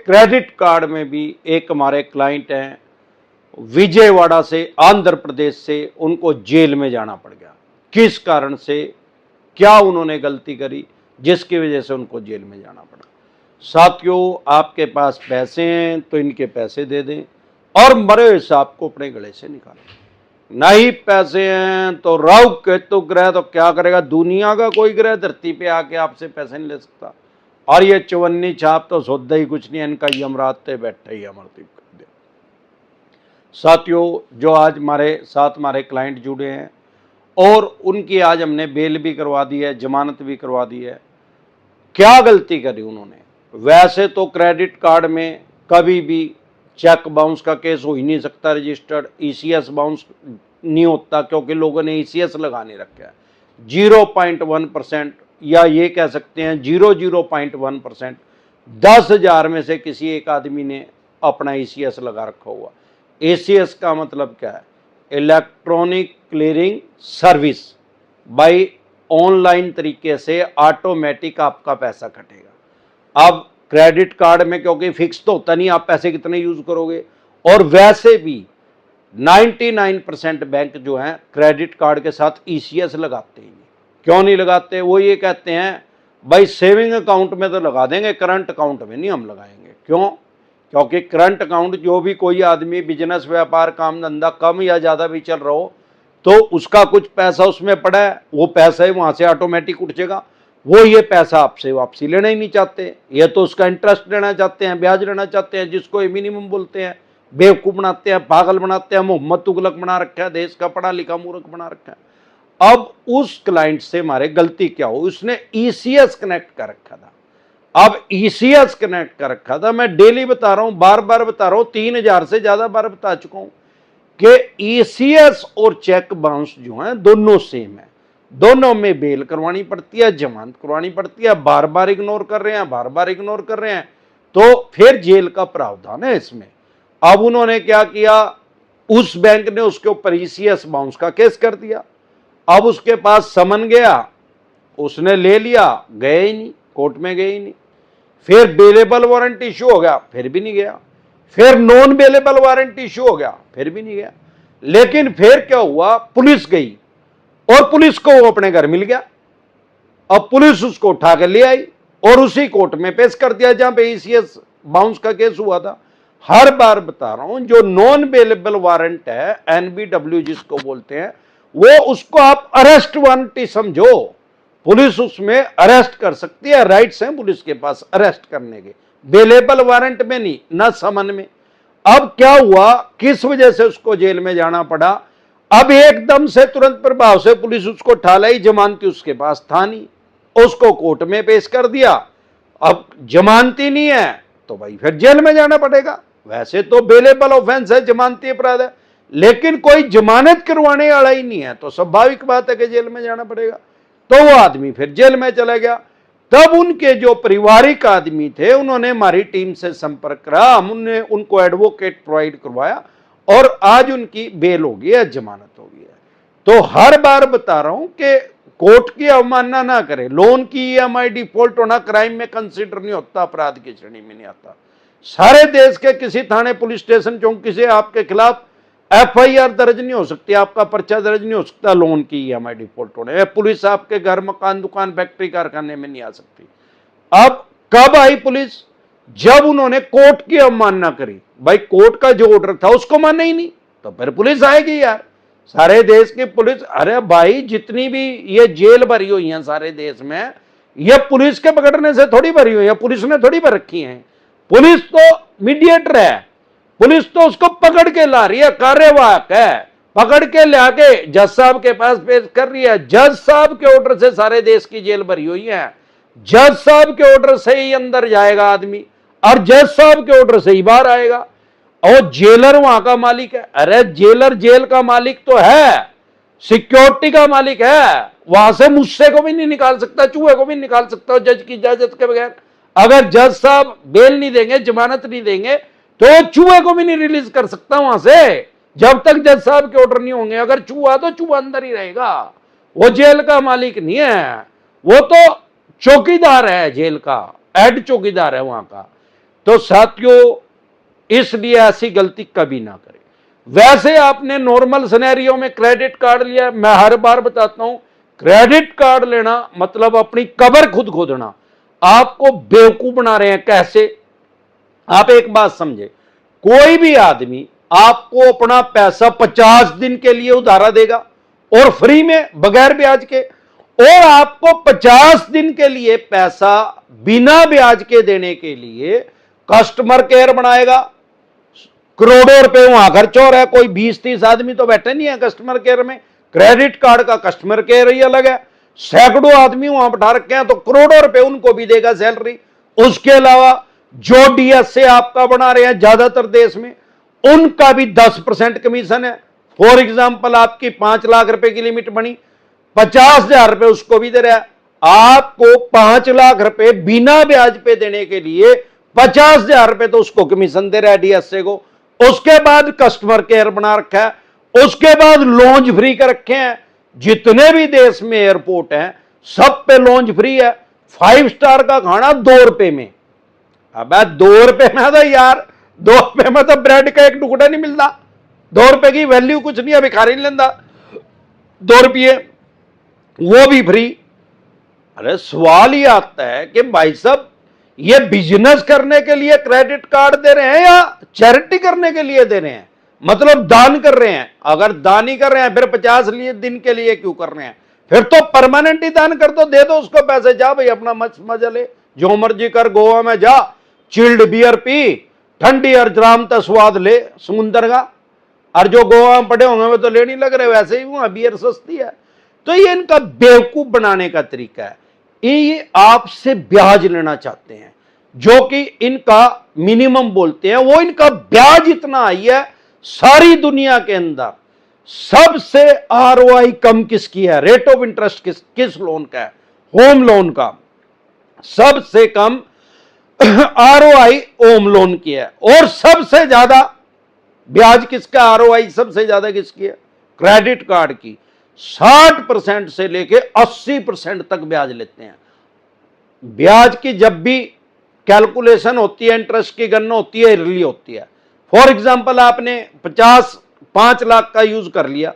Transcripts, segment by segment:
Credit card में भी एक हमारे क्लाइंट हैं विजयवाड़ा से, आंध्र प्रदेश से, उनको जेल में जाना पड़ गया। किस कारण से, क्या उन्होंने गलती करी जिसकी वजह से उनको जेल में जाना पड़ा। साथियों, आपके पास पैसे हैं तो इनके पैसे दे दें और मरे हुए सांप को अपने गले से निकालें। नहीं पैसे हैं तो राहु केतु ग्रह तो क्या करेगा, दुनिया का कोई ग्रह धरती पे आके आपसे पैसे नहीं ले सकता। और ये चवन्नी छाप तो सौदा ही कुछ नहीं है, इनका यमराज पे बैठे ही अमरदीप कर दे। साथियों, जो आज हमारे साथ हमारे क्लाइंट जुड़े हैं और उनकी आज हमने बेल भी करवा दी है, जमानत भी करवा दी है। क्या गलती करी उन्होंने? वैसे तो क्रेडिट कार्ड में कभी भी चेक बाउंस का केस हो ही नहीं सकता रजिस्टर्ड, ईसीएस बाउंस नहीं होता क्योंकि लोगों ने ईसीएस लगा नहीं रखा है। 0.1% या ये कह सकते हैं 0.1%, 10,000 में से किसी एक आदमी ने अपना ईसीएस लगा रखा हुआ। ईसीएस का मतलब क्या है? Electronic clearing service. By online तरीके से ऑटोमेटिक आपका पैसा कटेगा। अब क्रेडिट कार्ड में क्योंकि फिक्स तो होता नहीं आप पैसे कितने यूज करोगे, और वैसे भी 99% बैंक जो हैं क्रेडिट कार्ड के साथ ईसीएस लगाते ही नहीं। क्यों नहीं लगाते? वो ये कहते हैं भाई सेविंग अकाउंट में तो लगा देंगे, करंट अकाउंट में नहीं हम लगाएंगे। क्यों? क्योंकि करंट अकाउंट जो भी कोई आदमी बिजनेस व्यापार काम धंधा कम या ज़्यादा भी चल रहा हो तो उसका कुछ पैसा उसमें पड़ा है, वो पैसा ही वहाँ से ऑटोमेटिक उठ जाएगा। वो ये पैसा आपसे वापसी लेना ही नहीं चाहते, ये तो उसका इंटरेस्ट लेना चाहते हैं, ब्याज लेना चाहते हैं, जिसको ये मिनिमम बोलते हैं। बेवकूफ़ बनाते हैं, पागल बनाते हैं, मोहम्मद तुगलक बना रखा है, देश का पढ़ा लिखा मूर्ख बना रखा है। अब उस क्लाइंट से हमारे गलती क्या हो, उसने ईसीएस कनेक्ट कर रखा था। अब ईसीएस कनेक्ट कर रखा था, मैं डेली बता रहा हूं, बार बार बता रहा हूं, 3,000 से ज्यादा बार बता चुका हूं कि ईसीएस और चेक बाउंस जो है दोनों सेम है। दोनों में बेल करवानी पड़ती है, जमानत करवानी पड़ती है। बार बार इग्नोर कर रहे हैं, बार बार इग्नोर कर रहे हैं तो फिर जेल का प्रावधान है इसमें। अब उन्होंने क्या किया, उस बैंक ने उसके ऊपर ईसीएस बाउंस का केस कर दिया। अब उसके पास समन गया, उसने ले लिया, गए ही नहीं, कोर्ट में गए ही नहीं। फिर बेलेबल वारंट इशू हो गया, फिर भी नहीं गया। फिर नॉन बेलेबल वारंट इशू हो गया, फिर भी नहीं गया। लेकिन फिर क्या हुआ, पुलिस गई और पुलिस को वो अपने घर मिल गया। अब पुलिस उसको उठा कर ले आई और उसी कोर्ट में पेश कर दिया जहां पे ईसीएस बाउंस का केस हुआ था। हर बार बता रहा हूं, जो नॉन बेलेबल वारंट है, एनबीडब्ल्यू जिसको बोलते हैं, वो उसको आप अरेस्ट वारंट ही समझो। पुलिस उसमें अरेस्ट कर सकती है, राइट्स हैं पुलिस के पास अरेस्ट करने के, बेलेबल वारंट में नहीं, न समन में। अब क्या हुआ, किस वजह से उसको जेल में जाना पड़ा? अब एकदम से तुरंत प्रभाव से पुलिस उसको उठा लाई, जमानती उसके पास था नहीं, उसको कोर्ट में पेश कर दिया। अब जमानती नहीं है तो भाई फिर जेल में जाना पड़ेगा। वैसे तो बेलेबल ऑफेंस है, जमानती अपराध है, लेकिन कोई जमानत करवाने वाला ही नहीं है तो स्वाभाविक बात है कि जेल में जाना पड़ेगा। तो वो आदमी फिर जेल में चला गया। तब उनके जो पारिवारिक आदमी थे उन्होंने हमारी टीम से संपर्क करा, हमने उनको एडवोकेट प्रोवाइड करवाया और आज उनकी बेल हो गई है, जमानत हो गई है। तो हर बार बता रहा हूं कि कोर्ट की अवमानना ना करें। लोन की ईएमआई डिफॉल्ट होना क्राइम में कंसीडर नहीं होता, अपराध की श्रेणी में नहीं आता। सारे देश के किसी थाने पुलिस स्टेशन चौकी से आपके खिलाफ एफआईआर दर्ज नहीं हो सकती, आपका पर्चा दर्ज नहीं हो सकता लोन की ईएमआई डिफॉल्ट होने। पुलिस आपके घर, मकान, दुकान, फैक्ट्री, कारखाने में नहीं आ सकती। अब कब आई पुलिस? जब उन्होंने कोर्ट की अवमानना करी। भाई कोर्ट का जो ऑर्डर था उसको माना ही नहीं तो फिर पुलिस आएगी यार। सारे देश की पुलिस, अरे भाई जितनी भी ये जेल भरी हुई है सारे देश में, ये पुलिस के पकड़ने से थोड़ी भरी हुई है, पुलिस ने थोड़ी भर रखी है। पुलिस तो मीडिएटर है, पुलिस तो उसको पकड़ के ला रही है, कार्यवाहक है, पकड़ के लाके जज साहब के पास पेश कर रही है। जज साहब के ऑर्डर से सारे देश की जेल भरी हुई है, जज साहब के ऑर्डर से ही अंदर जाएगा आदमी और जज साहब के ऑर्डर से ही बाहर आएगा। और जेलर वहां का मालिक है। अरे जेलर जेल का मालिक तो है, सिक्योरिटी का मालिक है, वहां से मुझसे को भी नहीं निकाल सकता, चूहे को भी नहीं निकाल सकता जज की इजाजत के बगैर। अगर जज साहब बेल नहीं देंगे, जमानत नहीं देंगे तो चूहे को भी नहीं रिलीज कर सकता वहां से, जब तक जज साहब के ऑर्डर नहीं होंगे। अगर चूहा तो चूहा अंदर ही रहेगा, वो जेल का मालिक नहीं है, वो तो चौकीदार है, जेल का हेड चौकीदार है वहां का। तो साथियों, इसलिए ऐसी गलती कभी ना करें। वैसे आपने नॉर्मल सिनेरियो में क्रेडिट कार्ड लिया, मैं हर बार बताता हूं, क्रेडिट कार्ड लेना मतलब अपनी कब्र खुद खोदना। आपको बेवकूफ बना रहे हैं। कैसे? आप एक बात समझे, कोई भी आदमी आपको अपना पैसा 50 दिन के लिए उधारा देगा और फ्री में, बगैर ब्याज के, और आपको 50 दिन के लिए पैसा बिना ब्याज के देने के लिए कस्टमर केयर बनाएगा। करोड़ों रुपए वहां खर्च हो रहा है, कोई 20-30 आदमी तो बैठे नहीं है कस्टमर केयर में। क्रेडिट कार्ड का कस्टमर केयर ही अलग है, सैकड़ों आदमी वहां बैठा रखे हैं, तो करोड़ों रुपए उनको भी देगा सैलरी। उसके अलावा जो डीएसए आपका बना रहे हैं ज्यादातर देश में, उनका भी 10% कमीशन है। फॉर एग्जाम्पल, आपकी 5 लाख रुपए की लिमिट बनी, 50,000 रुपए उसको भी दे रहा है। आपको 5 लाख रुपए बिना ब्याज पे देने के लिए 50,000 रुपए तो उसको कमीशन दे रहा है डीएसए को। उसके बाद कस्टमर केयर बना रखा है, उसके बाद लॉन्च फ्री कर रखे हैं। जितने भी देश में एयरपोर्ट हैं सब पे लॉन्च फ्री है। 5 स्टार का खाना 2 रुपए में। अब 2 रुपए में तो यार, 2 रुपए में तो ब्रेड का एक टुकड़ा नहीं मिलता। 2 रुपए की वैल्यू कुछ नहीं है, भिखारी नहीं लेता 2 रुपये, वो भी फ्री। अरे सवाल ही आता है कि भाई साहब, ये बिजनेस करने के लिए क्रेडिट कार्ड दे रहे हैं या चैरिटी करने के लिए दे रहे हैं? मतलब दान कर रहे हैं। अगर दान ही कर रहे हैं फिर 50 दिन के लिए क्यों कर रहे हैं? फिर तो परमानेंट ही दान कर दो, दे दो उसको पैसे, जा भाई अपना मजा ले, जो मर्जी कर, गोवा में जा, चिल्ड बियर पी, ठंडी और जाम का स्वाद ले समुंदर का। और जो गोवा में पड़े होंगे वो तो ले नहीं लग रहे, वैसे ही वहां बियर सस्ती है। तो ये इनका बेवकूफ बनाने का तरीका है। ये आपसे ब्याज लेना चाहते हैं, जो कि इनका मिनिमम बोलते हैं। वो इनका ब्याज इतना हाई है, सारी दुनिया के अंदर सबसे आरओआई कम किसकी है? रेट ऑफ इंटरेस्ट किस लोन का है? होम लोन का सबसे कम आरओआई होम लोन की है। और सबसे ज्यादा ब्याज किसका, आरओआई सबसे ज्यादा किसकी है? क्रेडिट कार्ड की। 60% से लेके 80% तक ब्याज लेते हैं। ब्याज की जब भी कैलकुलेशन होती है, इंटरेस्ट की गणना होती है, ईयरली होती है। फॉर एग्जांपल, आपने 5 लाख का यूज कर लिया,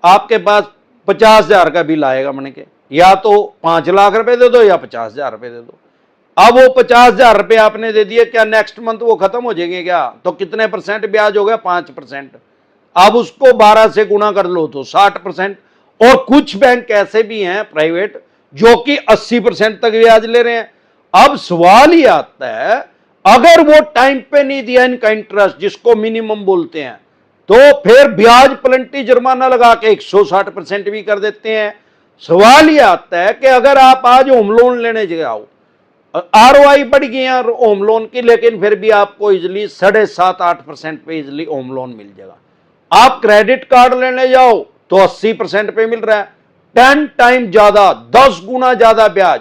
आपके पास 50,000 का बिल आएगा मन के, या तो 5 लाख रुपए दे दो या 50,000 रुपए दे दो। अब वो 50,000 रुपए आपने दे दिए, क्या नेक्स्ट मंथ वो खत्म हो जाएंगे क्या? तो कितने % ब्याज हो गया? 5%। अब उसको 12 से गुणा कर लो तो 60%। और कुछ बैंक ऐसे भी हैं प्राइवेट जो कि 80% तक ब्याज ले रहे हैं। अब सवाल ही आता है, अगर वो टाइम पे नहीं दिया इनका इंटरेस्ट, जिसको मिनिमम बोलते हैं, तो फिर ब्याज प्लेंटी जुर्माना लगा के 160% भी कर देते हैं। सवाल ही आता है कि अगर आप आज होम लोन लेने जाओ, आरओआई बढ़ गई है होम लोन की, लेकिन फिर भी आपको इजिली 7.5-8% पे इजिली होम लोन मिल जाएगा। आप क्रेडिट कार्ड लेने जाओ तो 80% पे मिल रहा है, 10 टाइम ज्यादा, 10 गुना ज्यादा ब्याज।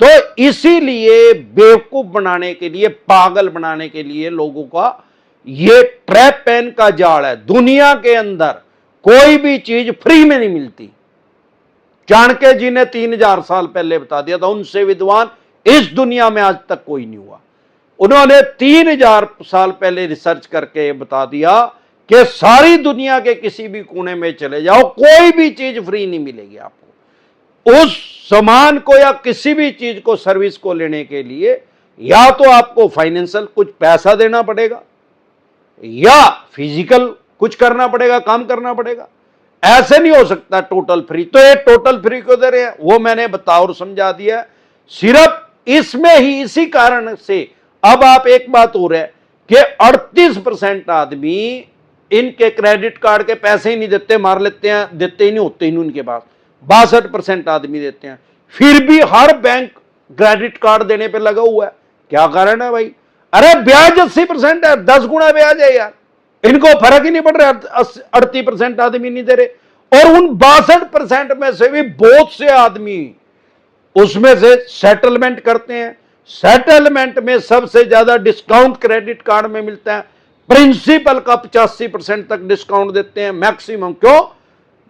तो इसीलिए बेवकूफ बनाने के लिए, पागल बनाने के लिए लोगों का ये ट्रैप पेन का जाल है। दुनिया के अंदर कोई भी चीज फ्री में नहीं मिलती। चाणक्य जी ने 3000 साल पहले बता दिया था, उनसे विद्वान इस दुनिया में आज तक कोई नहीं हुआ। उन्होंने 3000 साल पहले रिसर्च करके बता दिया कि सारी दुनिया के किसी भी कोने में चले जाओ, कोई भी चीज फ्री नहीं मिलेगी आपको। उस सामान को या किसी भी चीज को, सर्विस को लेने के लिए या तो आपको फाइनेंशियल कुछ पैसा देना पड़ेगा या फिजिकल कुछ करना पड़ेगा, काम करना पड़ेगा। ऐसे नहीं हो सकता टोटल फ्री। तो ये टोटल फ्री क्यों दे रहे हैं वो मैंने बता और समझा दिया। सिर्फ इसमें ही, इसी कारण से अब आप एक बात हो रहा है कि 38% आदमी इनके क्रेडिट कार्ड के पैसे ही नहीं देते, मार लेते हैं, देते ही नहीं होते ही उनके पास। 62% आदमी देते हैं। फिर भी हर बैंक क्रेडिट कार्ड देने पे लगा हुआ है। क्या कारण है भाई? अरे ब्याज 80% है, 10 गुना ब्याज है यार, इनको फर्क ही नहीं पड़ रहा। 38% आदमी नहीं दे रहे। और उन 62% में से भी बहुत से आदमी उसमें से सेटलमेंट करते हैं। सेटलमेंट में सबसे ज्यादा डिस्काउंट क्रेडिट कार्ड में मिलता है। प्रिंसिपल का 85% तक डिस्काउंट देते हैं मैक्सिमम। क्यों?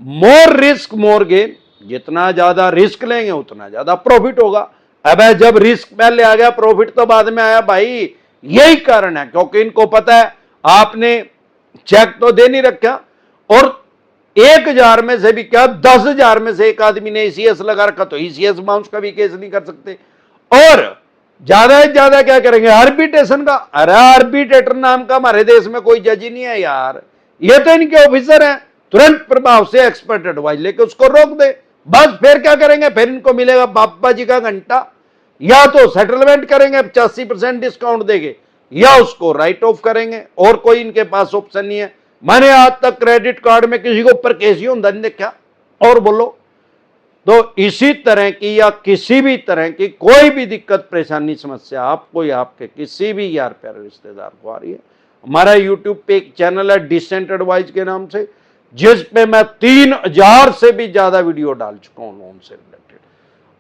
मोर रिस्क मोर गेन। जितना ज्यादा रिस्क लेंगे उतना ज्यादा प्रॉफिट होगा। अब जब रिस्क पहले आ गया, प्रॉफिट तो बाद में आया भाई। यही कारण है, क्योंकि इनको पता है आपने चेक तो दे नहीं रखा, और 1000 में से भी क्या 10,000 में से एक आदमी ने ईसीएस लगा रखा, तो ईसीएस बाउंस का भी केस नहीं कर सकते। और ज्यादा से ज्यादा क्या करेंगे, आर्बिट्रेशन का। अरे आर्बिट्रेटर नाम का हमारे देश में कोई जज ही नहीं है यार, ये तो इनके ऑफिसर हैं, तुरंत प्रभाव से एक्सपर्ट एडवाइस लेके उसको रोक दे, बस। फिर क्या करेंगे, फिर इनको मिलेगा बापा जी का घंटा, या तो सेटलमेंट करेंगे 85% डिस्काउंट देंगे, या उसको राइट ऑफ करेंगे, और कोई इनके पास ऑप्शन नहीं है। मैंने आज तक क्रेडिट कार्ड में किसी को ऊपर केस ही होता नहीं देखा। और बोलो, तो इसी तरह की या किसी भी तरह की कोई भी दिक्कत परेशानी समस्या आपको या आपके किसी भी यार प्यारे रिश्तेदार को आ रही है, हमारा यूट्यूब पे एक चैनल है डिसेंट एडवाइस के नाम से, जिस पे मैं 3000 से भी ज्यादा वीडियो डाल चुका हूं लोन से रिलेटेड।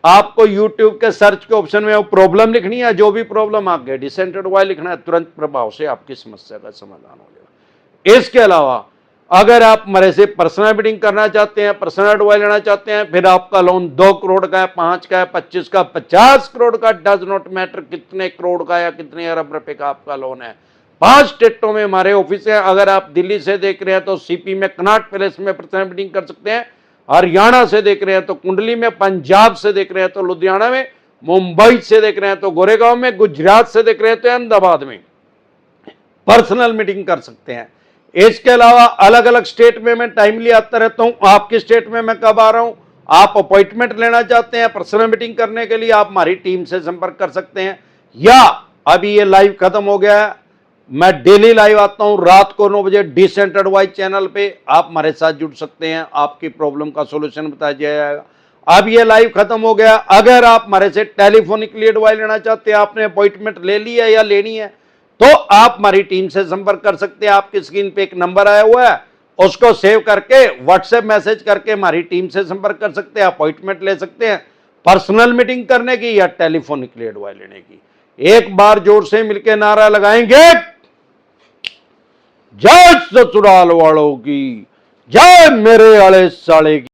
आपको यूट्यूब के सर्च के ऑप्शन में वो प्रॉब्लम लिखनी है, जो भी प्रॉब्लम आ गई डिसेंट एडवाइस लिखना है, तुरंत प्रभाव से आपकी समस्या का समाधान हो जाएगा। इसके अलावा अगर आप हमारे से पर्सनल मीटिंग करना चाहते हैं, पर्सनल एडवाइस लेना चाहते हैं, फिर आपका लोन 2 करोड़ का है, 5 का है, 25 का, 50 करोड़ का, डज नॉट मैटर कितने करोड़ का या कितने अरब रुपए का आपका लोन है, 5 स्टेटों में हमारे ऑफिस है। अगर आप दिल्ली से देख रहे हैं तो सीपी में कनॉट पैलेस में पर्सनल मीटिंग कर सकते हैं, हरियाणा से देख रहे हैं तो कुंडली में, पंजाब से देख रहे हैं तो लुधियाना में, मुंबई से देख रहे हैं तो गोरेगांव में, गुजरात से देख रहे हैं तो अहमदाबाद में पर्सनल मीटिंग कर सकते हैं। इसके अलावा अलग अलग स्टेट में मैं टाइमली आता रहता हूं, आपके स्टेट में मैं कब आ रहा हूं, आप अपॉइंटमेंट लेना चाहते हैं पर्सनल मीटिंग करने के लिए, आप हमारी टीम से संपर्क कर सकते हैं। या अभी ये लाइव खत्म हो गया है, मैं डेली लाइव आता हूं रात को 9 बजे डिसेंट एडवाइस चैनल पे, आप हमारे साथ जुड़ सकते हैं, आपकी प्रॉब्लम का सोल्यूशन बताया जाएगा। अब ये लाइव खत्म हो गया, अगर आप हमारे से टेलीफोनिकली एडवाइस लेना चाहते हैं, आपने अपॉइंटमेंट ले ली है या लेनी है, तो आप हमारी टीम से संपर्क कर सकते हैं। आपकी स्क्रीन पे एक नंबर आया हुआ है, उसको सेव करके व्हाट्सएप मैसेज करके हमारी टीम से संपर्क कर सकते हैं, अपॉइंटमेंट ले सकते हैं पर्सनल मीटिंग करने की या टेलीफोनिकली एडवाइस लेने की। एक बार जोर से मिलकर नारा लगाएंगे, जय ससुराल वालों की, जय मेरे आले साले की।